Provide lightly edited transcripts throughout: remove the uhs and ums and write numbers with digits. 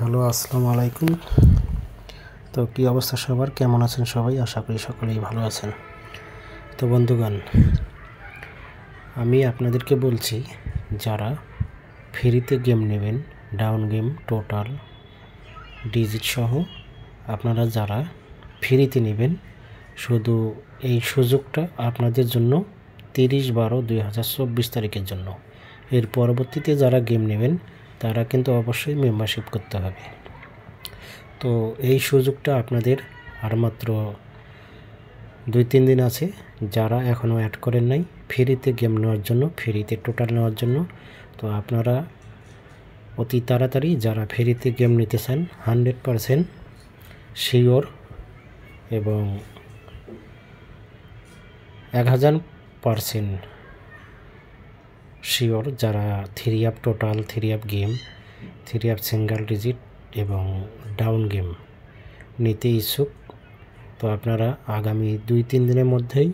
Hello, আসসালামু আলাইকুম। তো কী অবস্থা সবার, কেমন আছেন সবাই? আশা করি সকলেই ভালো আছেন। তো বন্ধুগণ, আমি আপনাদেরকে বলছি, যারা ফ্রিতে গেম নেবেন, ডাউন গেম, টোটাল, ডিজিট সহ, আপনারা যারা ফ্রিতে নেবেন, শুধু এই সুযোগটা আপনাদের জন্য 30/12/2024 তারিখের জন্য। এর পরবর্তীতে যারা গেম নেবেন তারা কিন্তু অবশ্যই মেম্বারশিপ করতে হবে। তো এই সুযোগটা আপনাদের আর মাত্র 2-3 দিন আছে। যারা এখনও অ্যাড করেন নাই ফ্রিতে গেম নেওয়ার জন্য, ফ্রিতে টোটাল নেওয়ার জন্য, তো আপনারা অতি তাড়াতাড়ি যারা ফ্রিতে গেম নিতে চান 100% শিওর এবং 1000% শিওর, যারা 3 app total, 3 app game, 3 app single digit এবং ডাউন গেম নিতে ইচ্ছুক, তো আপনারা আগামী 2-3 দিনের মধ্যেই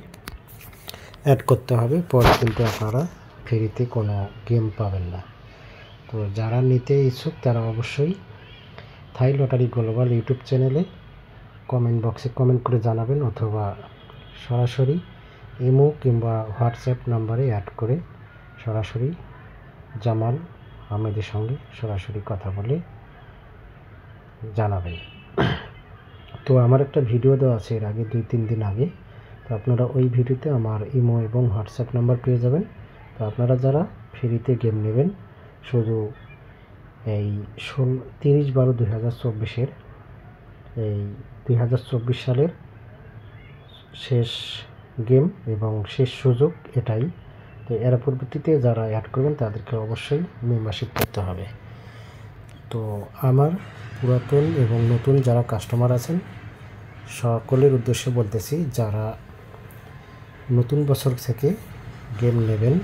অ্যাড করতে হবে। পরে কিন্তু আপনারা ফ্রিতে কোনো গেম পাবেন না। তো যারা নিতে ইচ্ছুক তারা অবশ্যই থাই লটারি গ্লোবাল ইউটিউব চ্যানেলে কমেন্ট বক্সে কমেন্ট করে জানাবেন, অথবা সরাসরি ইমো কিংবা হোয়াটসঅ্যাপ নাম্বারে অ্যাড করে সরাসরি জামাল আহমেদের সঙ্গে সরাসরি কথা বলে জানাবেন। তো আমার একটা ভিডিও দেওয়া আছে এর আগে 2-3 দিন আগে, তো আপনারা ওই ভিডিওতে আমার ইমো এবং হোয়াটসঅ্যাপ নাম্বার পেয়ে যাবেন। তো আপনারা যারা ফ্রিতে গেম নেবেন, শুধু এই 30/12/2024 এই 2024 সালের শেষ গেম এবং শেষ সুযোগ এটাই। তো এর পরবর্তীতে যারা অ্যাড করবেন তাদেরকে অবশ্যই মেম্বারশিপ করতে হবে। তো আমার পুরাতন এবং নতুন যারা কাস্টমার আছেন সকলের উদ্দেশ্যে বলতেছি, যারা নতুন বছর থেকে গেম নেবেন,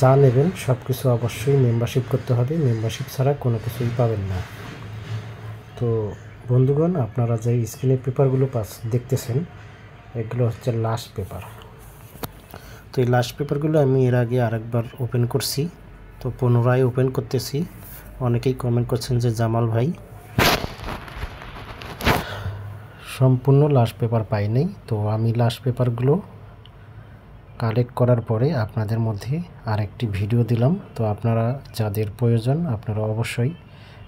যা নেবেন সব কিছু অবশ্যই মেম্বারশিপ করতে হবে। মেম্বারশিপ ছাড়া কোনো কিছুই পাবেন না। তো বন্ধুগণ, আপনারা যে স্ক্রিনের পেপারগুলো দেখতেছেন এগুলো হচ্ছে লাস্ট পেপার। তো এই লাস্ট পেপারগুলো আমি এর আগে আরেকবার ওপেন করছি, তো পুনরায় ওপেন করতেছি। অনেকেই কমেন্ট করছেন যে জামাল ভাই সম্পূর্ণ লাস্ট পেপার পাই নাই। তো আমি লাস্ট পেপারগুলো কালেক্ট করার পরে আপনাদের মধ্যে আরেকটি ভিডিও দিলাম। তো আপনারা যাদের প্রয়োজন আপনারা অবশ্যই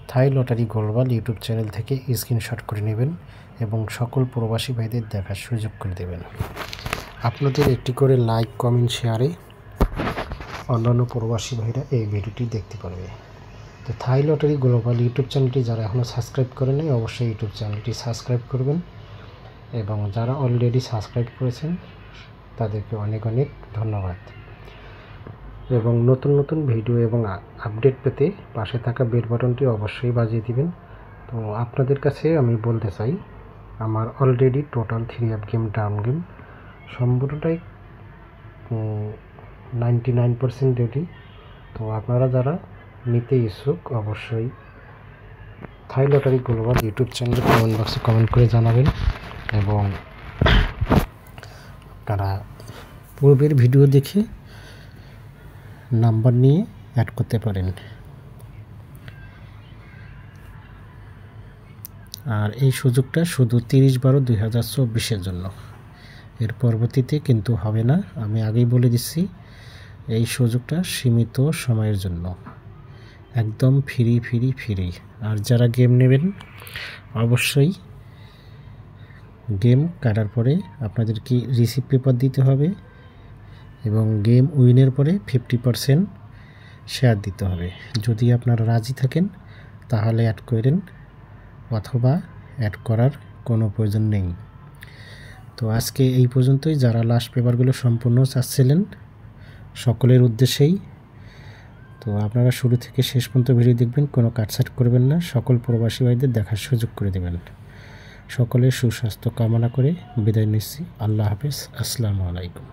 থাই লটারি গ্লোবাল ইউটিউব চ্যানেল থেকে স্ক্রিনশট করে নেবেন এবং সকল প্রবাসী ভাইদের দেখার সুযোগ করে দেবেন। আপনাদের একটি করে লাইক, কমেন্ট, শেয়ারে অন্যান্য প্রবাসী ভাইরা এই ভিডিওটি দেখতে পারবে। তো থাই লটারি গ্লোবাল ইউটিউব চ্যানেলটি যারা এখনও সাবস্ক্রাইব করেন নাই অবশ্যই ইউটিউব চ্যানেলটি সাবস্ক্রাইব করবেন, এবং যারা অলরেডি সাবস্ক্রাইব করেছেন তাদেরকে অনেক অনেক ধন্যবাদ। এবং নতুন নতুন ভিডিও এবং আপডেট পেতে পাশে থাকা বেল বাটনটি অবশ্যই বাজিয়ে দিবেন। তো আপনাদের কাছে আমি বলতে চাই, আমার already total 3 app game, down game সম্পূর্ণটাই 99% রেডি। তো আপনারা যারা নিতে ইচ্ছুক অবশ্যই থাই লটারি গ্লোবাল ইউটিউব চ্যানেলে কমেন্ট বক্সে কমেন্ট করে জানাবেন, এবং আপনারা পূর্বের ভিডিও দেখে নাম্বার নিয়ে অ্যাড করতে পারেন। আর এই সুযোগটা শুধু 30/12/2024 জন্য, এর পরবর্তীতে কিন্তু হবে না। আমি আগেই বলে দিচ্ছি, এই সুযোগটা সীমিত সময়ের জন্য, একদম ফ্রি। আর যারা গেম নেবেন অবশ্যই গেম কাটার পরে আপনাদেরকে রিসিপ্ট পেপার দিতে হবে, এবং গেম উইনের পরে 50% শেয়ার দিতে হবে। যদি আপনারা রাজি থাকেন তাহলে অ্যাড করেন, অথবা অ্যাড করার কোনো প্রয়োজন নেই। তো আজকে এই পর্যন্তই। যারা লাস্ট পেপারগুলো সম্পূর্ণ চাচ্ছিলেন সকলের উদ্দেশ্যেই, তো আপনারা শুরু থেকে শেষ পর্যন্ত ভিডিও দেখবেন, কোনো কাটছাট করবেন না, সকল প্রবাসী ভাইদের দেখার সুযোগ করে দেবেন। সকলের সুস্বাস্থ্য কামনা করে বিদায় নিচ্ছি। আল্লাহ হাফেজ, আসসালামু আলাইকুম।